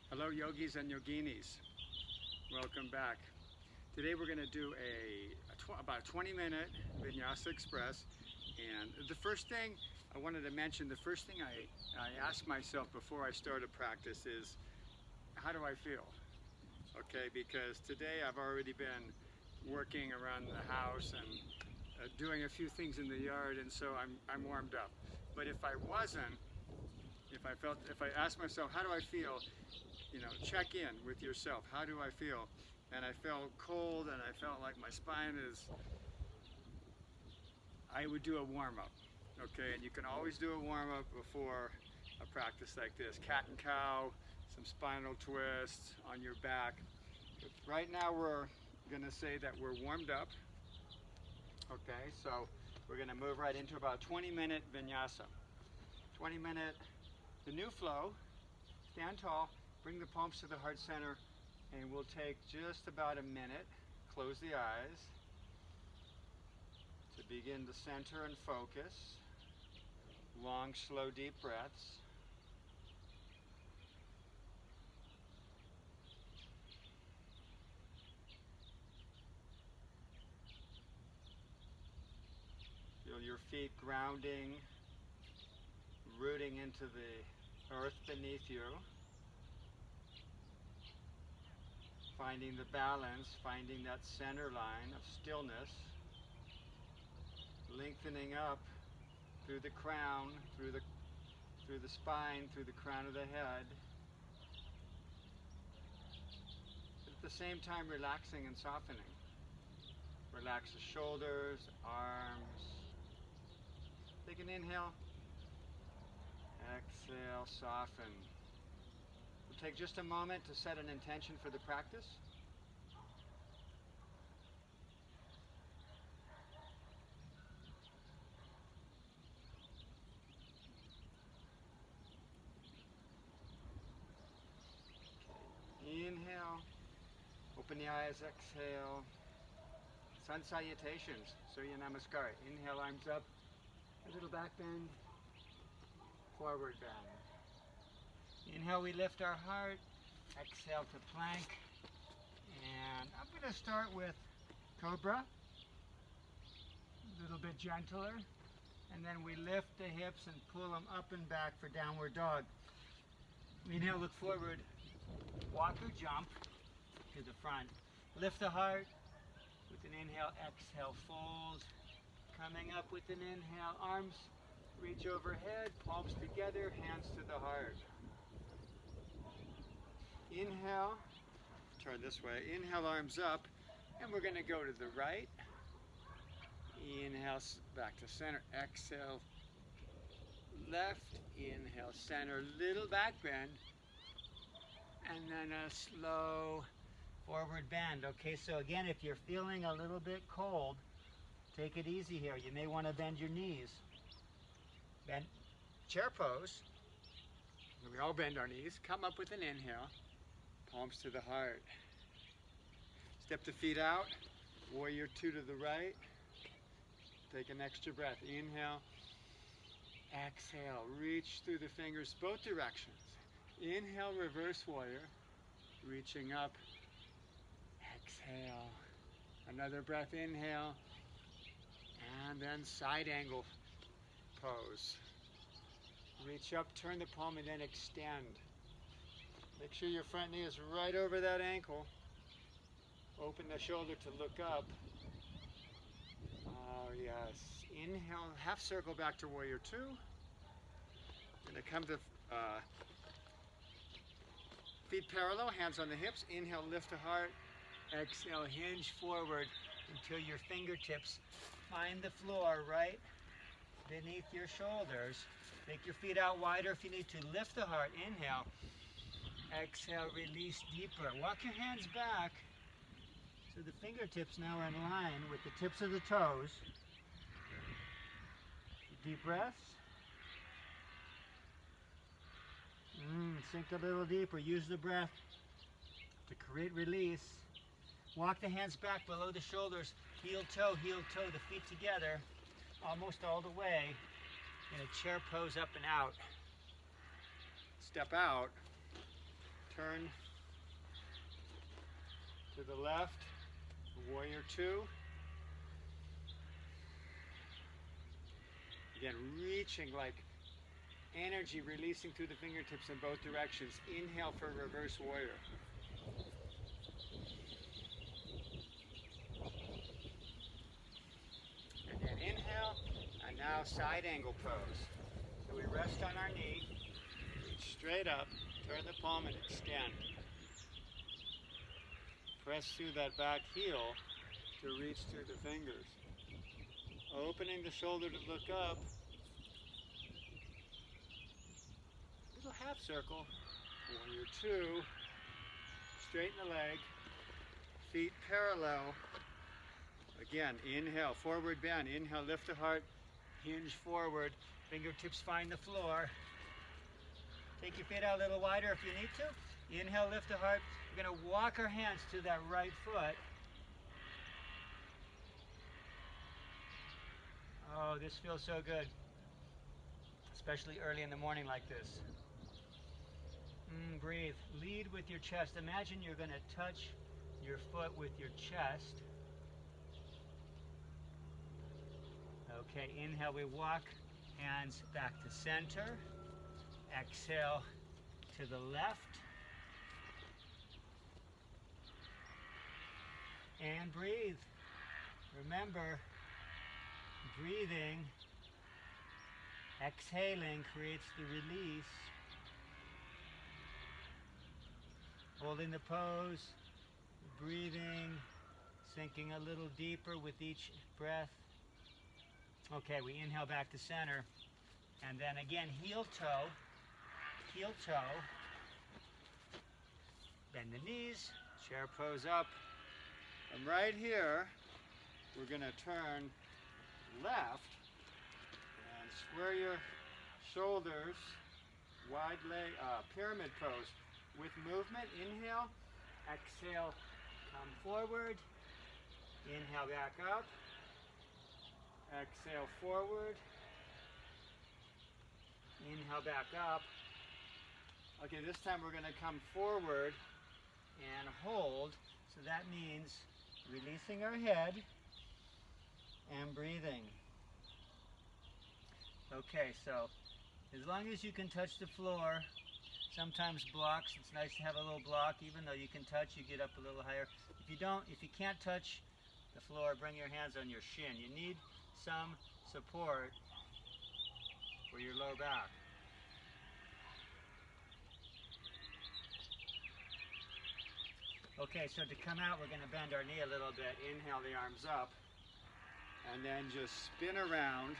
Hello yogis and yoginis, welcome back. Today we're going to do about a 20-minute Vinyasa Express, and the first thing I wanted to mention, the first thing I ask myself before I start a practice is, how do I feel? Okay, because today I've already been working around the house and doing a few things in the yard, and so I'm warmed up. But if I wasn't, if I asked myself, how do I feel? You know, check in with yourself. How do I feel? And I felt cold, and I felt like my spine is. I would do a warm-up, okay? And you can always do a warm-up before a practice like this. Cat and cow, some spinal twists on your back. But right now we're gonna say that we're warmed up, okay? So we're gonna move right into about 20-minute Vinyasa. 20-minute, the new flow. Stand tall. Bring the palms to the heart center, and we'll take just about a minute. Close the eyes to begin to center and focus. Long, slow, deep breaths. Feel your feet grounding, rooting into the earth beneath you. Finding the balance, finding that center line of stillness, lengthening up through the crown, through the spine, through the crown of the head. At the same time, relaxing and softening. Relax the shoulders, arms. Take an inhale. Exhale, soften. We'll take just a moment to set an intention for the practice. Inhale, open the eyes, exhale. Sun salutations, Surya Namaskar. Inhale, arms up, a little back bend, forward bend. Inhale, we lift our heart. Exhale to plank. And I'm going to start with Cobra, a little bit gentler. And then we lift the hips and pull them up and back for Downward Dog. Inhale, look forward. Walk or jump to the front. Lift the heart with an inhale, exhale, fold. Coming up with an inhale, arms reach overhead, palms together, hands to the heart. Inhale, turn this way. Inhale, arms up, and we're going to go to the right. Inhale, back to center. Exhale, left. Inhale, center, little back bend. And then a slow forward bend. Okay, so again, if you're feeling a little bit cold, take it easy here. You may want to bend your knees. Bend, chair pose. We all bend our knees. Come up with an inhale. Palms to the heart. Step the feet out. Warrior two to the right. Take an extra breath. Inhale. Exhale. Reach through the fingers both directions. Inhale, reverse warrior. Reaching up. Exhale. Another breath. Inhale. And then side angle pose. Reach up, turn the palm, and then extend. Make sure your front knee is right over that ankle. Open the shoulder to look up. Oh, yes. Inhale, half circle back to warrior two. Gonna come to feet parallel, hands on the hips. Inhale, lift the heart. Exhale, hinge forward until your fingertips find the floor right beneath your shoulders. Take your feet out wider if you need to. Lift the heart. Inhale. Exhale, release deeper. Walk your hands back so the fingertips now are in line with the tips of the toes. Deep breaths. Sink a little deeper. Use the breath to create release. Walk the hands back below the shoulders. Heel toe, the feet together, almost all the way in a chair pose up and out. Step out. turn to the left, warrior two. Again, reaching like energy releasing through the fingertips in both directions. Inhale for reverse warrior. And then inhale, and now side angle pose. So we rest on our knee, reach straight up, turn the palm and extend. Press through that back heel to reach through the fingers. Opening the shoulder to look up. Little half circle. Warrior two. Straighten the leg. Feet parallel. Again, inhale, forward bend. Inhale, lift the heart. Hinge forward. Fingertips find the floor. Take your feet out a little wider if you need to. Inhale, lift the heart. We're going to walk our hands to that right foot. Oh, this feels so good, especially early in the morning like this. Breathe. Lead with your chest. Imagine you're going to touch your foot with your chest. Okay, inhale, we walk hands back to center. Exhale to the left. And breathe. Remember, breathing, exhaling creates the release. Holding the pose, breathing, sinking a little deeper with each breath. Okay, we inhale back to center. And then again, heel toe. Bend the knees, chair pose up. And right here, we're going to turn left and square your shoulders, wide leg, pyramid pose with movement. Inhale, exhale, come forward, inhale back up, exhale forward, inhale back up. Okay, this time we're going to come forward and hold, so that means releasing our head and breathing. Okay, so as long as you can touch the floor, sometimes blocks, it's nice to have a little block. Even though you can touch, you get up a little higher. If you can't touch the floor, bring your hands on your shin. You need some support for your low back. Okay, so to come out, we're going to bend our knee a little bit. Inhale the arms up, and then just spin around.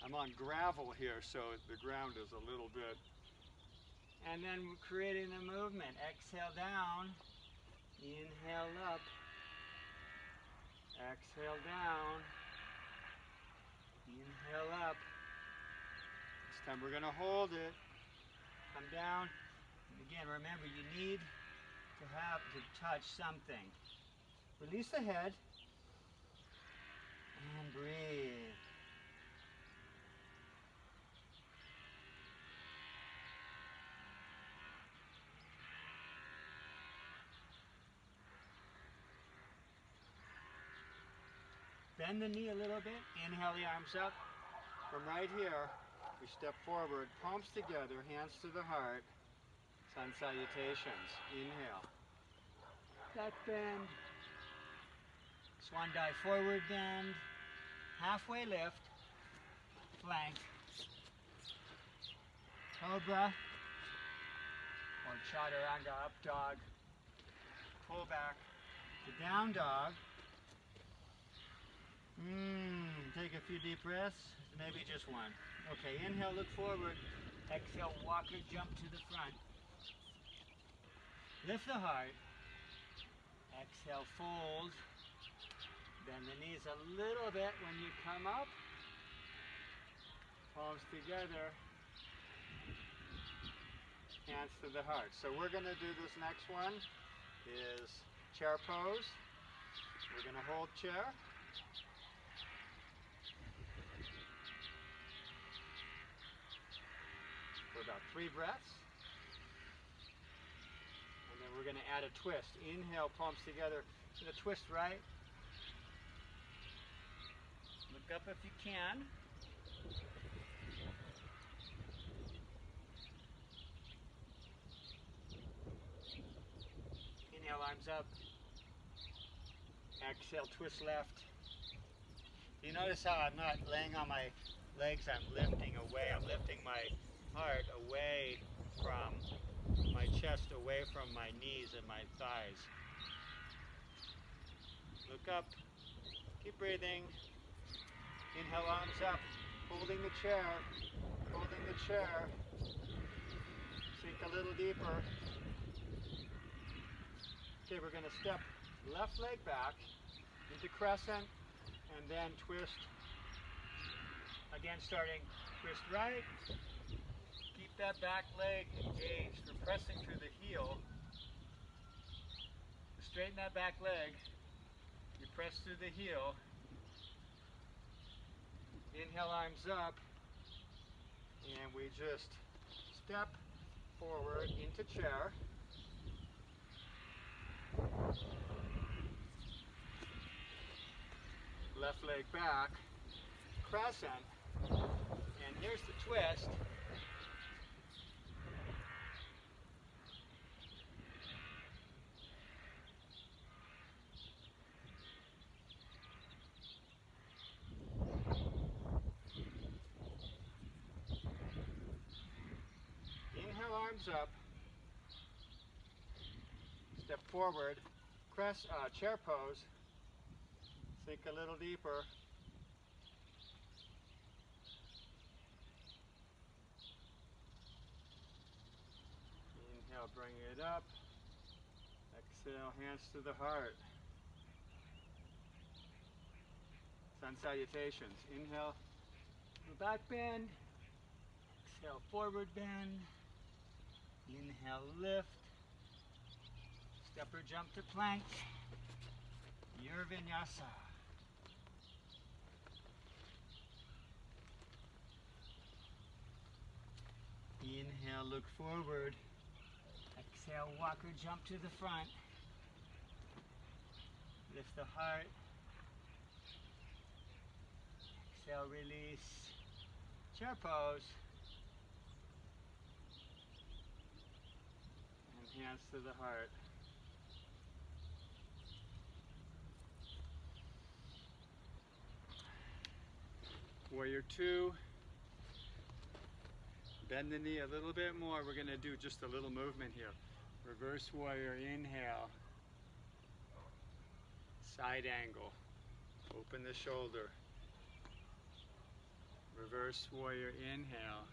I'm on gravel here, so the ground is a little bit. And then we're creating the movement. Exhale down, inhale up, exhale down, inhale up. This time we're going to hold it. Come down. And again, remember, you need to touch something. Release the head and breathe. Bend the knee a little bit. Inhale the arms up. From right here, we step forward, palms together, hands to the heart. Sun salutations. Inhale. Back bend. Swan dive forward bend. Halfway lift. Plank. Cobra. Or chaturanga, up dog. Pull back to down dog. Take a few deep breaths, maybe just one. Okay, inhale, look forward. Exhale, walk or jump to the front. Lift the heart. Exhale, fold. Bend the knees a little bit when you come up. Palms together. Hands to the heart. So we're going to do this next one is chair pose. We're going to hold chair. 3 breaths. And then we're going to add a twist. Inhale, palms together. Gonna twist right. Look up if you can. Inhale, arms up. Exhale, twist left. You notice how I'm not laying on my legs, I'm lifting away. I'm lifting my heart away from my chest, away from my knees and my thighs. Look up. Keep breathing. Inhale, arms up. Holding the chair. Holding the chair. Sink a little deeper. Okay, we're going to step left leg back into crescent and then twist. Again, starting twist right. Keep that back leg engaged. We're pressing through the heel. Straighten that back leg. You press through the heel. Inhale, arms up. And we just step forward into chair. Left leg back. Crescent. And here's the twist. Inhale, arms up. Step forward. Chair pose. Sink a little deeper. Inhale, bring it up. Exhale, hands to the heart. Sun salutations. Inhale, back bend. Exhale, forward bend. Inhale, lift. Step or jump to plank. Your vinyasa. Inhale, look forward. Exhale, walk or jump to the front. Lift the heart. Exhale, release. Chair pose. And hands to the heart. Warrior 2. Bend the knee a little bit more. We're going to do just a little movement here. Reverse warrior, inhale. Side angle. Open the shoulder. Reverse warrior, inhale.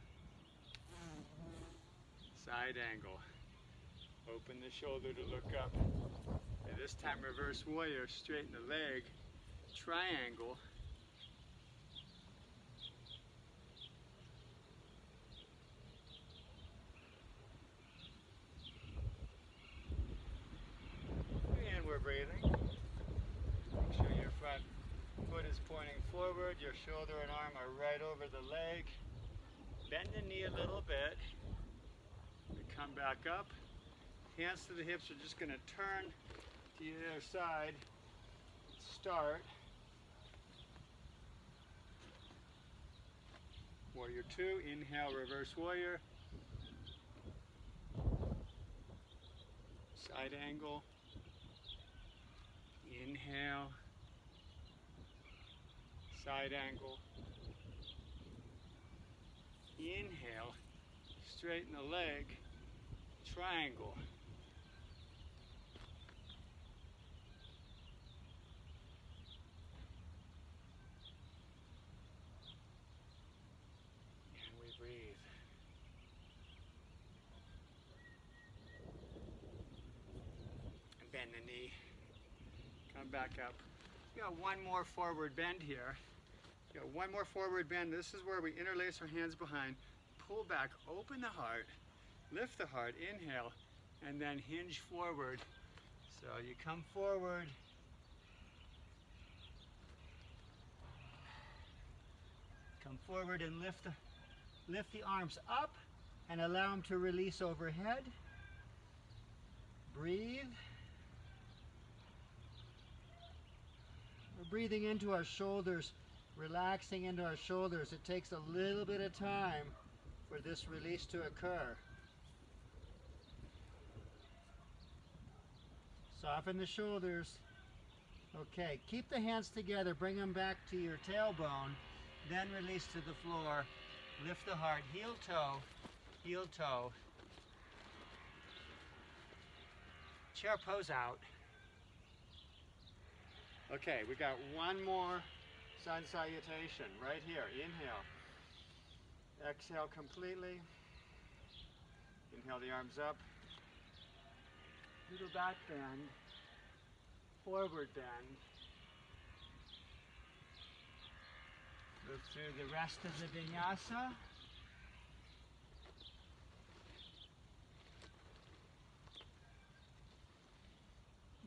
Side angle. Open the shoulder to look up. And this time reverse warrior, straighten the leg. Triangle. Breathing. Make sure your front foot is pointing forward, your shoulder and arm are right over the leg. Bend the knee a little bit. We come back up. Hands to the hips. We're just going to turn to the other side. Start. Warrior 2. Inhale, reverse warrior. Side angle. Inhale, side angle. Inhale, straighten the leg, triangle. And we breathe. And bend the knee. Come back up. We got one more forward bend here. We got one more forward bend. This is where we interlace our hands behind, pull back, open the heart, lift the heart, inhale, and then hinge forward. So you come forward, come forward and lift the arms up, and allow them to release overhead. Breathe. We're breathing into our shoulders, relaxing into our shoulders. It takes a little bit of time for this release to occur. Soften the shoulders. Okay, keep the hands together, bring them back to your tailbone, then release to the floor. Lift the heart, heel toe. Chair pose out. Okay, we got one more sun salutation right here. Inhale. Exhale completely. Inhale the arms up. Little back bend. Forward bend. Move through the rest of the vinyasa.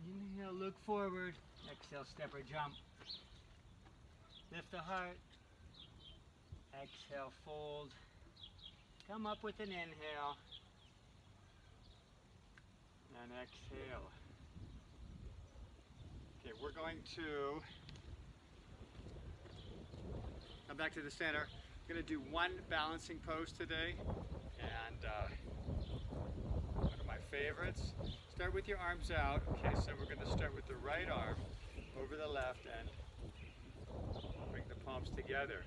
Inhale, look forward. Exhale, step or jump. Lift the heart. Exhale, fold. Come up with an inhale. And exhale. Okay, we're going to come back to the center. We're going to do one balancing pose today. And one of my favorites. Start with your arms out. Okay, so we're going to start with the right arm over the left and bring the palms together.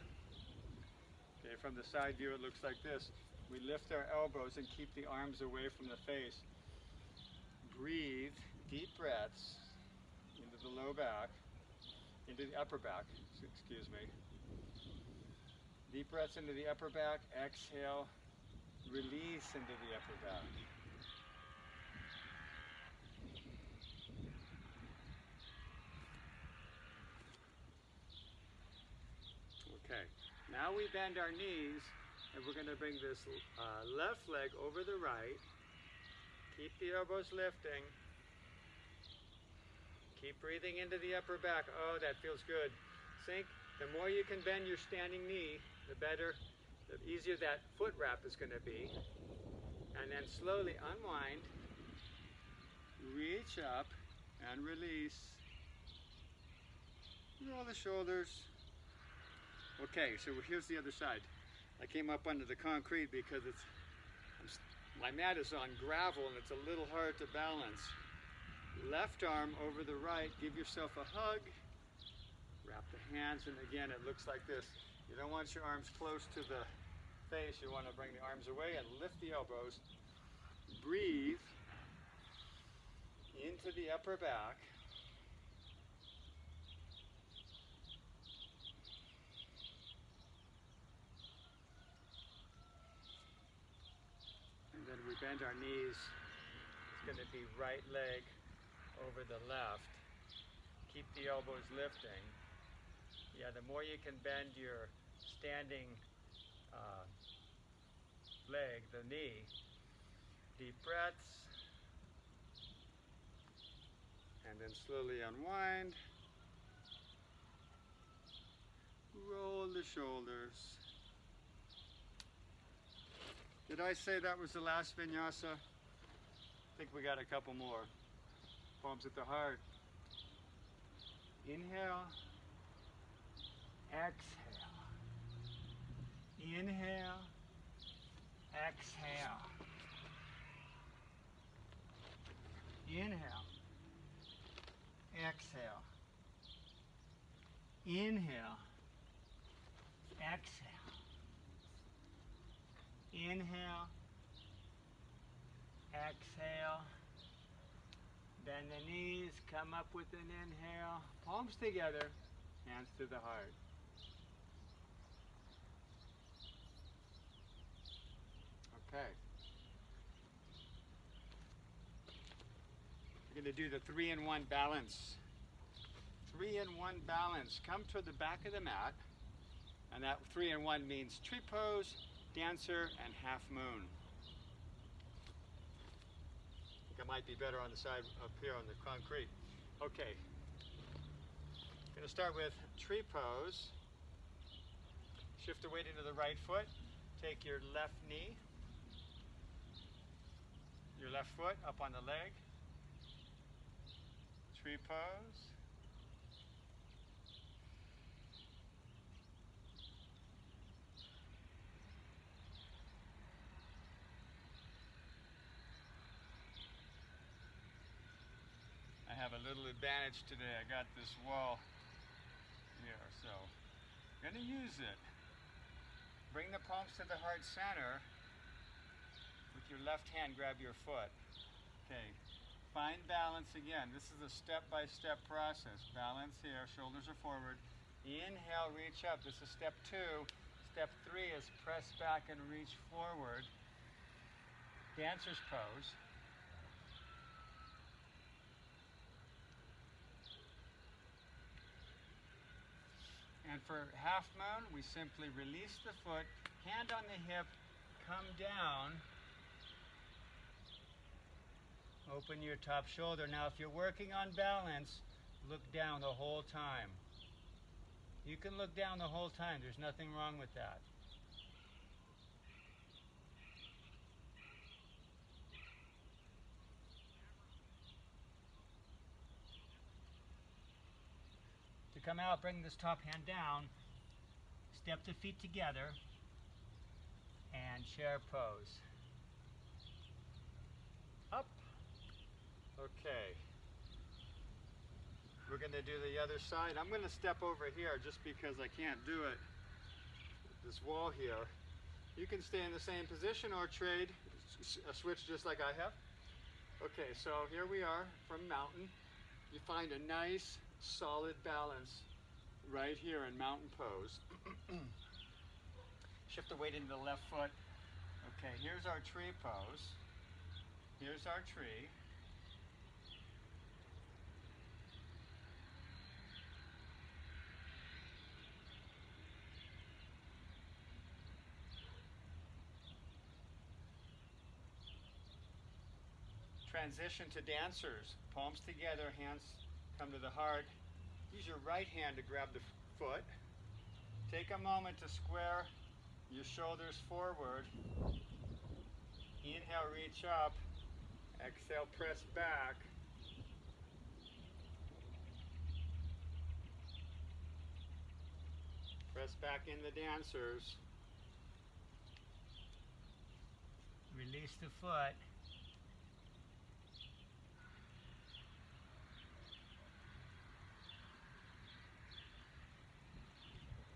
Okay, from the side view it looks like this. We lift our elbows and keep the arms away from the face. Breathe, deep breaths into the low back, into the upper back, excuse me. Deep breaths into the upper back, exhale, release into the upper back. Okay, now we bend our knees and we're going to bring this left leg over the right. Keep the elbows lifting. Keep breathing into the upper back. Oh, that feels good. Think, the more you can bend your standing knee, the better, the easier that foot wrap is going to be. And then slowly unwind, reach up and release. Roll the shoulders. Okay, so here's the other side. I came up under the concrete because my mat is on gravel and it's a little hard to balance. Left arm over the right, give yourself a hug. Wrap the hands, and again it looks like this. You don't want your arms close to the face, you want to bring the arms away and lift the elbows. Breathe into the upper back. And then we bend our knees. It's going to be right leg over the left. Keep the elbows lifting. Yeah, the more you can bend your standing leg, the knee. Deep breaths. And then slowly unwind. Roll the shoulders. Did I say that was the last vinyasa? I think we got a couple more. Palms at the heart. Inhale. Exhale. Inhale. Exhale. Inhale. Exhale. Inhale. Exhale. Inhale. Exhale. Bend the knees, come up with an inhale. Palms together, hands to the heart. Okay. We're going to do the 3-in-1 balance. 3-in-1 balance. Come to the back of the mat. And that 3-in-1 means tree pose, dancer, and half moon. I think I might be better on the side up here on the concrete. Okay. I'm going to start with tree pose. Shift the weight into the right foot. Take your left knee Your left foot up on the leg. Tree pose. I have a little advantage today. I got this wall here, so I'm going to use it. Bring the palms to the heart center. With your left hand, grab your foot. Okay, find balance again. This is a step-by-step process. Balance here, shoulders are forward. Inhale, reach up. This is step 2. Step 3 is press back and reach forward. Dancer's pose. And for half moon, we simply release the foot, hand on the hip, come down, open your top shoulder. Now if you're working on balance, look down the whole time. You can look down the whole time, there's nothing wrong with that. To come out, bring this top hand down, step the feet together, and chair pose. Up. Okay. We're going to do the other side. I'm going to step over here just because I can't do it. This wall here. You can stay in the same position or trade, switch just like I have. Okay, so here we are from mountain. You find a nice solid balance right here in mountain pose. Shift the weight into the left foot. Okay, here's our tree pose. Here's our tree. Transition to dancers. Palms together, hands come to the heart. Use your right hand to grab the foot. Take a moment to square your shoulders forward. Inhale, reach up. Exhale, press back. Press back in the dancers. Release the foot.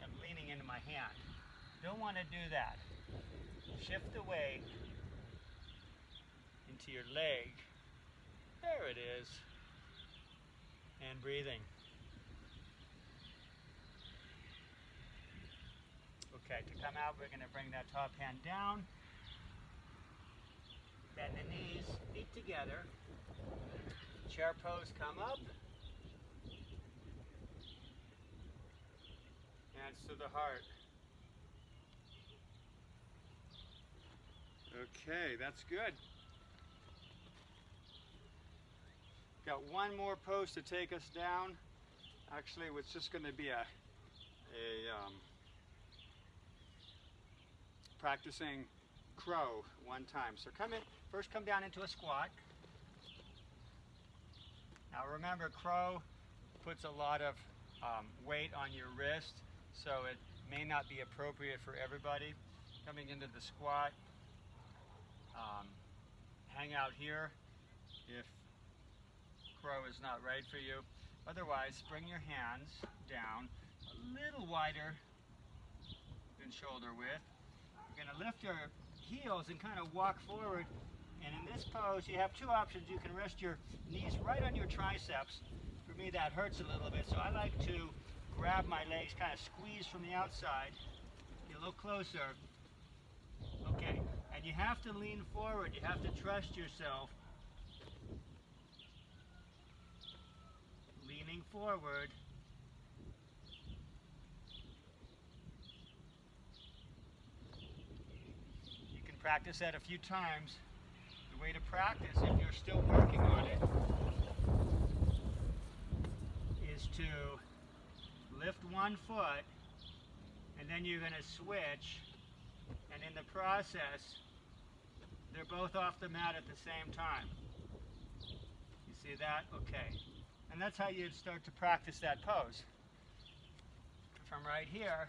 I'm leaning into my hand. Don't want to do that. Shift the weight into your leg. There it is. And breathing. Okay, to come out, we're going to bring that top hand down. Bend the knees, feet together. Chair pose, come up. Hands to the heart. Okay, that's good. Got one more pose to take us down. Actually, it's just going to be a practicing crow one time. So come in, first come down into a squat. Now remember, crow puts a lot of weight on your wrist, so it may not be appropriate for everybody. Coming into the squat, hang out here if crow is not right for you. Otherwise, bring your hands down a little wider than shoulder width. You're going to lift your heels and kind of walk forward. And in this pose, you have two options. You can rest your knees right on your triceps. For me, that hurts a little bit, so I like to grab my legs, kind of squeeze from the outside. Get a little closer. Okay, and you have to lean forward. You have to trust yourself. Leaning forward. You can practice that a few times. The way to practice, if you're still working on it, is to lift one foot, and then you're going to switch, and in the process, they're both off the mat at the same time. You see that? Okay. And that's how you'd start to practice that pose. From right here,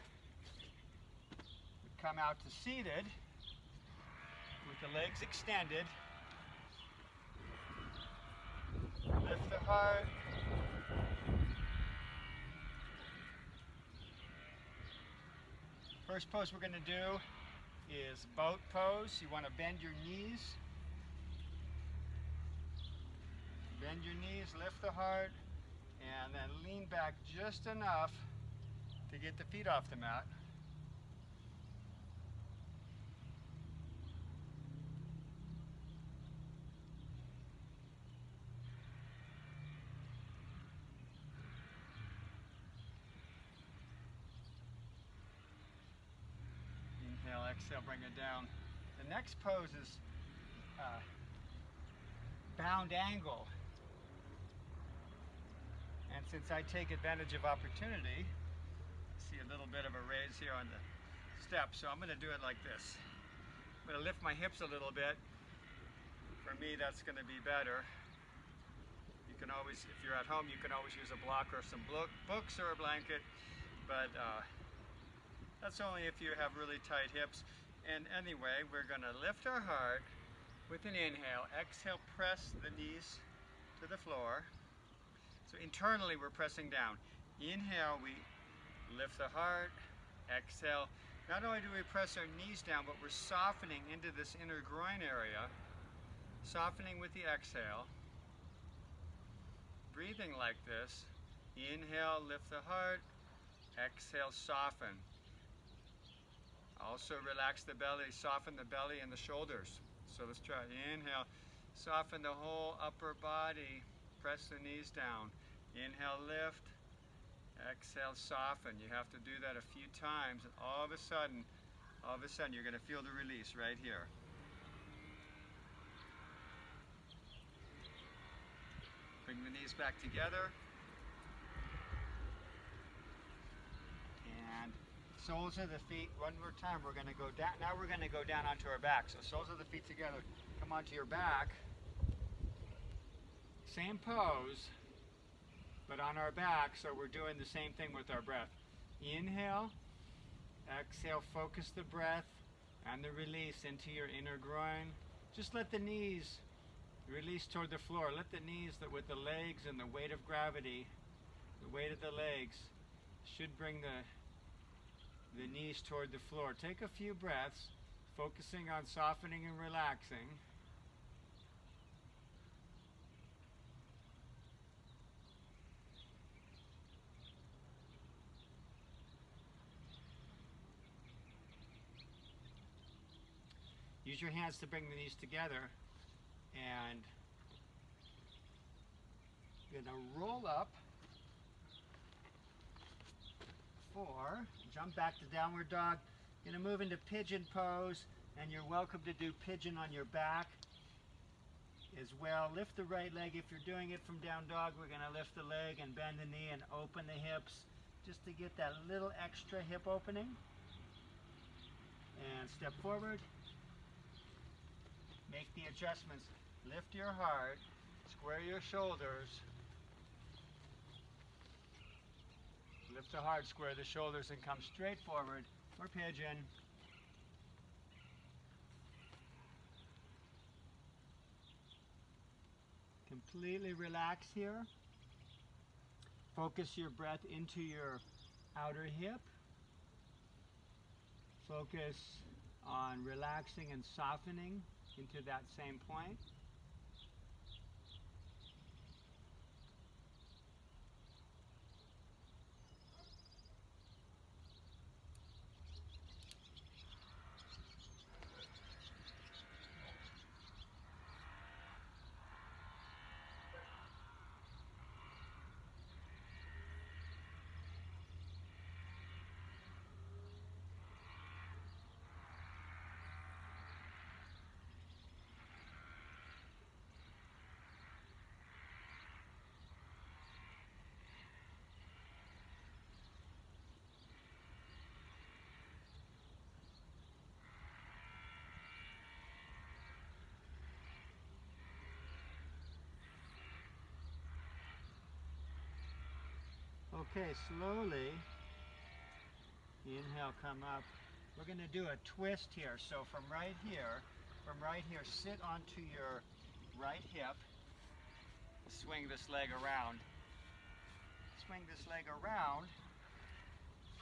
we come out to seated with the legs extended. Lift the heart. First pose we're going to do is boat pose. You want to bend your knees. Bend your knees, lift the heart, and then lean back just enough to get the feet off the mat. Inhale, exhale, bring it down. The next pose is bound angle. And since I take advantage of opportunity, see a little bit of a raise here on the step, so I'm going to do it like this. I'm going to lift my hips a little bit. For me, that's going to be better. You can always, if you're at home, you can always use a block or some books or a blanket, but that's only if you have really tight hips. And anyway, we're going to lift our heart with an inhale. Exhale, press the knees to the floor. So internally we're pressing down. Inhale, we lift the heart. Exhale. Not only do we press our knees down, but we're softening into this inner groin area. Softening with the exhale. Breathing like this. Inhale, lift the heart. Exhale, soften. Also relax the belly, soften the belly and the shoulders. So let's try. Inhale, soften the whole upper body. Press the knees down. Inhale, lift. Exhale, soften. You have to do that a few times, and all of a sudden, you're going to feel the release right here. Bring the knees back together. And soles of the feet, one more time, we're going to go down. Now we're going to go down onto our back. So soles of the feet together, come onto your back. Same pose, but on our back, so we're doing the same thing with our breath. Inhale, exhale, focus the breath and the release into your inner groin. Just let the knees release toward the floor. Let the knees, with the legs and the weight of gravity, the weight of the legs, should bring the knees toward the floor. Take a few breaths, focusing on softening and relaxing. Use your hands to bring the knees together, and you're going to roll up, 4, jump back to downward dog. You're going to move into pigeon pose, and you're welcome to do pigeon on your back as well. Lift the right leg. If you're doing it from down dog, we're going to lift the leg and bend the knee and open the hips just to get that little extra hip opening. And step forward. Make the adjustments. Lift your heart, square your shoulders. Lift the heart, square the shoulders, and come straight forward for pigeon. Completely relax here. Focus your breath into your outer hip. Focus on relaxing and softening into that same point. Okay, slowly, inhale, come up. We're going to do a twist here. So from right here, sit onto your right hip. Swing this leg around. Swing this leg around.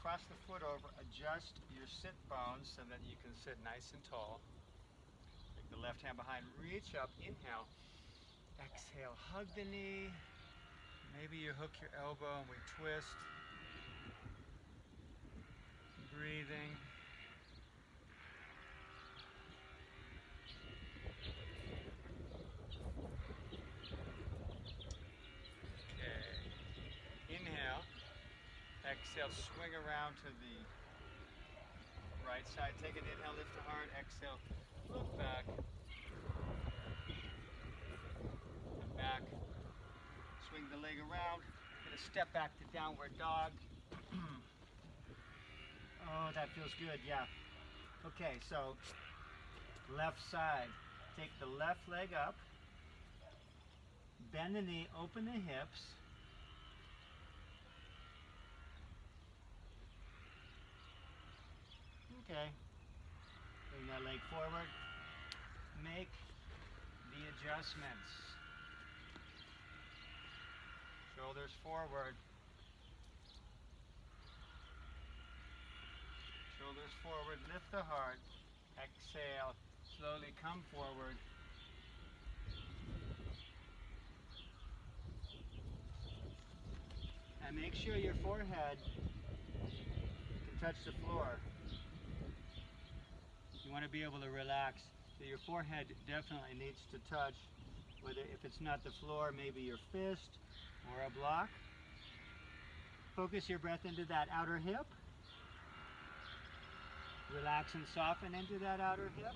Cross the foot over. Adjust your sit bones so that you can sit nice and tall. Take the left hand behind. Reach up. Inhale. Exhale. Hug the knee. Maybe you hook your elbow and we twist. Breathing. Inhale, exhale, swing around to the right side. Take an inhale, lift the heart, exhale, look back, and back. Swing the leg around, get a step back to downward dog. Oh, that feels good, yeah. Okay, so left side, take the left leg up, bend the knee, open the hips. Okay, bring that leg forward, make the adjustments. Shoulders forward. Shoulders forward, lift the heart. Exhale, slowly come forward. And make sure your forehead can touch the floor. You want to be able to relax. So your forehead definitely needs to touch, whether if it's not the floor, maybe your fist or a block. Focus your breath into that outer hip. Relax and soften into that outer hip.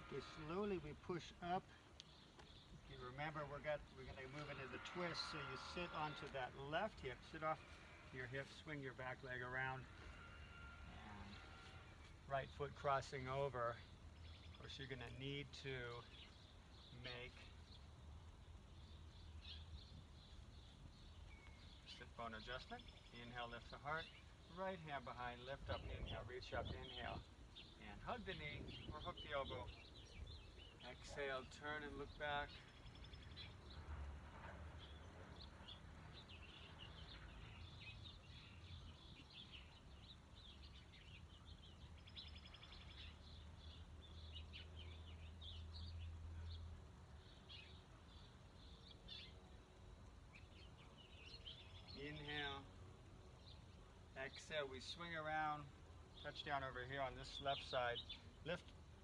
Okay, slowly we push up. You remember we're going to move into the twist, so you sit onto that left hip, sit off your hip, swing your back leg around, and right foot crossing over. Of course, you're going to need to make sit bone adjustment. Inhale, lift the heart. Right hand behind, lift up, inhale, reach up, inhale, and hug the knee or hook the elbow. Exhale, turn and look back. Inhale. Exhale, we swing around, touch down over here on this left side. Lift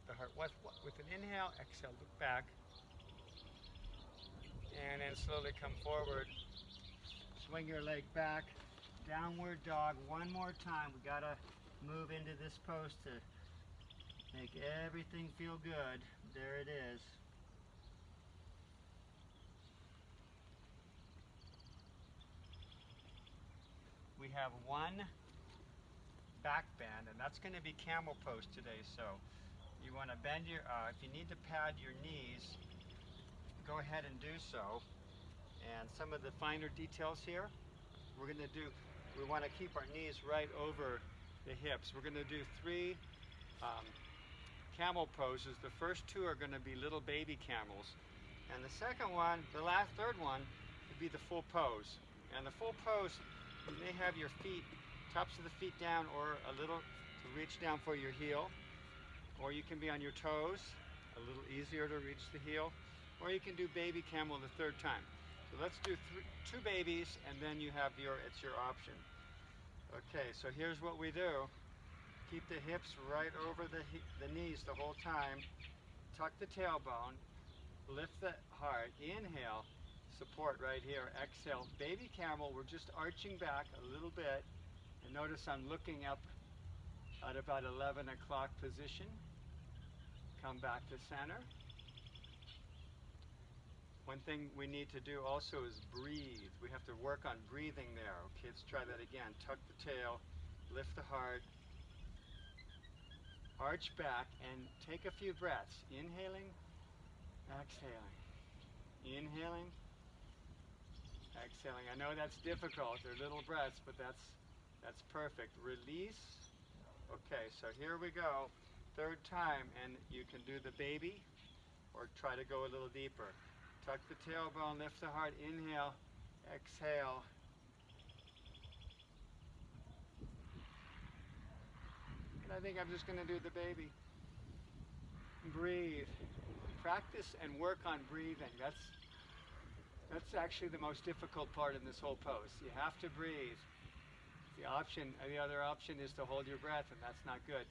the heart with an inhale, exhale, look back. And then slowly come forward. Swing your leg back, downward dog. One more time. We gotta move into this pose to make everything feel good. There it is. We have one back bend, and that's going to be Camel Pose today. So you want to bend your, if you need to pad your knees, go ahead and do so. And some of the finer details here, we want to keep our knees right over the hips. We're going to do 3 camel poses. The first 2 are going to be little baby camels. And the second one, third one, would be the full pose. And the full pose, you may have your feet, tops of the feet down, or a little to reach down for your heel, or you can be on your toes. a little easier to reach the heel. Or you can do baby camel the third time. So let's do two babies, and then you have it's your option. Okay, so here's what we do. Keep the hips right over the knees the whole time. Tuck the tailbone. Lift the heart. Inhale. Support right here. Exhale. Baby camel, we're just arching back a little bit. And notice I'm looking up at about 11 o'clock position. Come back to center. One thing we need to do also is breathe. We have to work on breathing there. Okay, let's try that again. Tuck the tail, lift the heart, arch back, and take a few breaths. Inhaling, exhaling. Inhaling, exhaling. I know that's difficult. They're little breaths, but that's perfect. Release. Okay, so here we go. Third time, and you can do the baby or try to go a little deeper. Tuck the tailbone, lift the heart, inhale, exhale. And I think I'm just going to do the baby. Breathe. Practice and work on breathing. That's actually the most difficult part in this whole pose. You have to breathe. The other option is to hold your breath, and that's not good.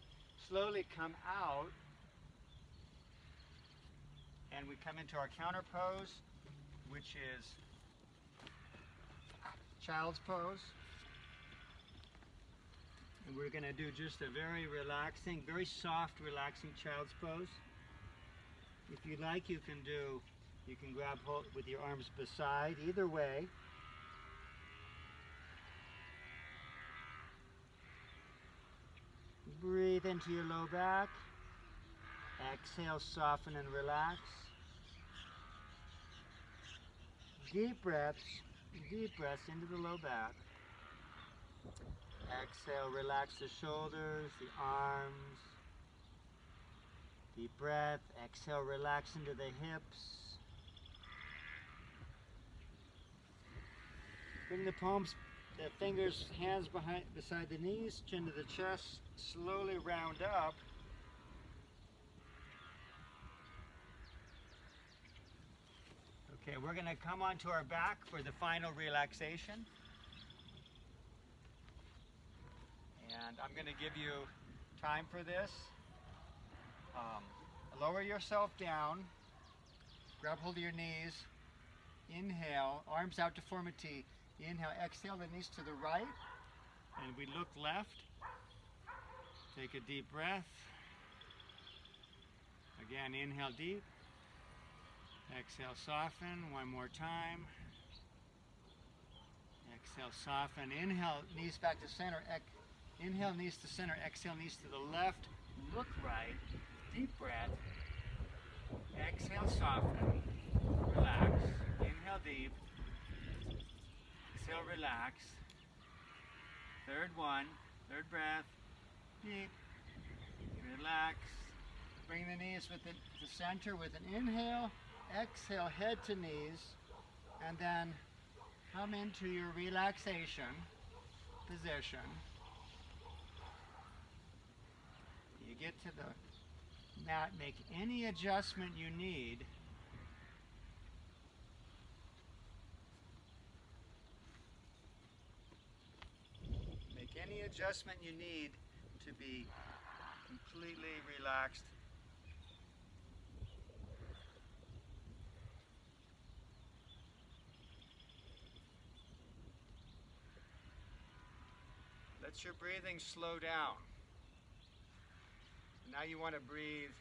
Slowly come out. And we come into our counter pose, which is child's pose. And we're going to do just a very relaxing, very soft, relaxing child's pose. If you like, you can grab hold with your arms beside, either way. Breathe into your low back. Exhale, soften and relax. Deep breaths into the low back. Exhale, relax the shoulders, the arms. Deep breath. Exhale, relax into the hips. Bring the palms, the fingers, hands beside the knees, chin to the chest. Slowly round up. Okay, we're going to come onto our back for the final relaxation. And I'm going to give you time for this. Lower yourself down. Grab hold of your knees. Inhale, arms out to form a T. Inhale, exhale, the knees to the right. And we look left. Take a deep breath. Again, inhale deep. Exhale, soften. One more time. Exhale, soften. Inhale, knees back to center. Inhale, knees to center. Exhale, knees to the left. Look right. Deep breath. Exhale, soften. Relax. Inhale, deep. Exhale, relax. Third one. Third breath. Deep. Relax. Bring the knees to center with an inhale. Exhale, head to knees, and then come into your relaxation position. You get to the mat, make any adjustment you need. Make any adjustment you need to be completely relaxed. Let your breathing slow down. Now you want to breathe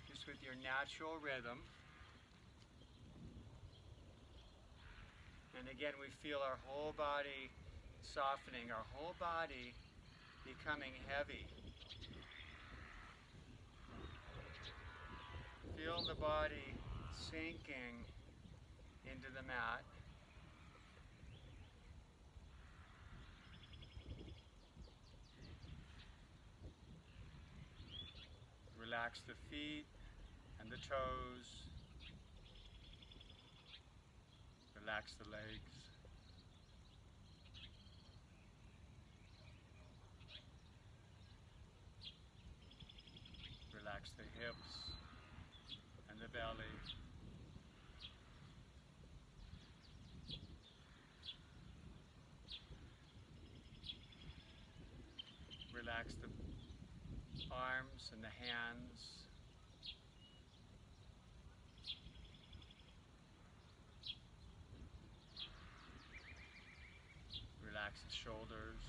just with your natural rhythm. And again, we feel our whole body softening, our whole body becoming heavy. Feel the body sinking into the mat. Relax the feet and the toes. Relax the legs. Relax the hips. the belly. Relax the arms and the hands. Relax the shoulders.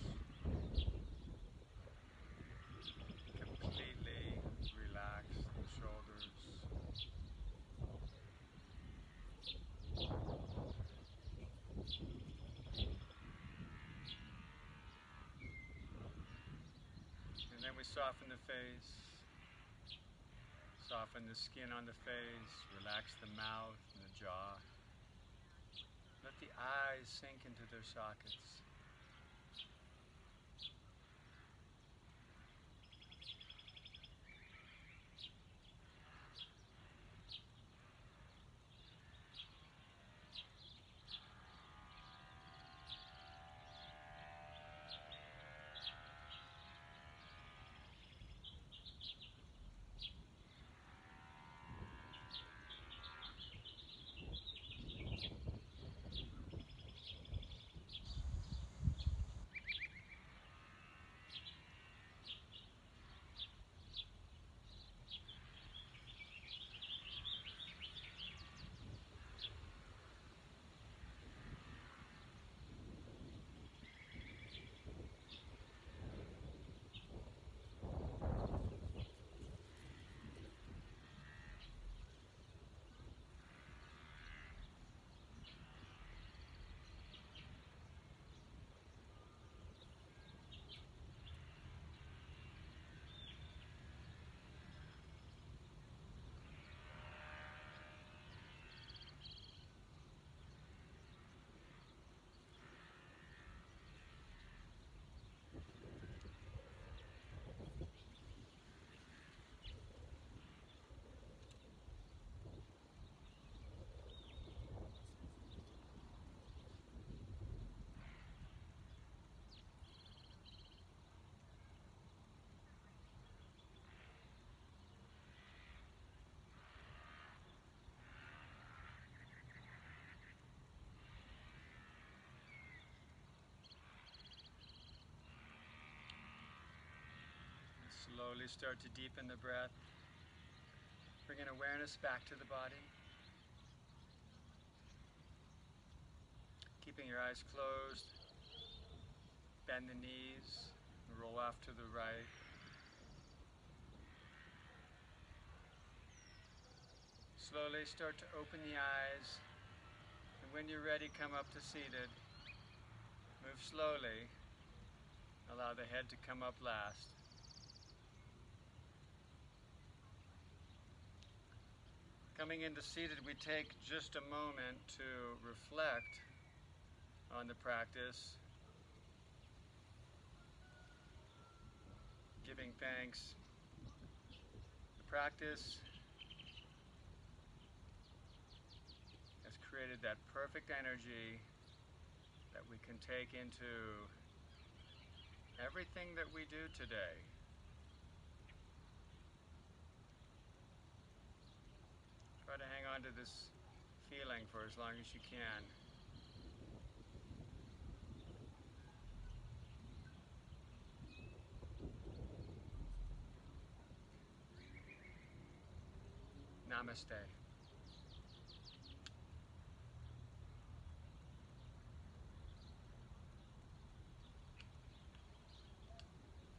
Completely relax the shoulders. And then we soften the face. Soften the skin on the face. Relax the mouth and the jaw. Let the eyes sink into their sockets. Slowly start to deepen the breath. Bringing awareness back to the body. Keeping your eyes closed. Bend the knees. Roll off to the right. Slowly start to open the eyes. And when you're ready, come up to seated. Move slowly. Allow the head to come up last. Coming into seated, we take just a moment to reflect on the practice, giving thanks. The practice has created that perfect energy that we can take into everything that we do today. Try to hang on to this feeling for as long as you can. Namaste.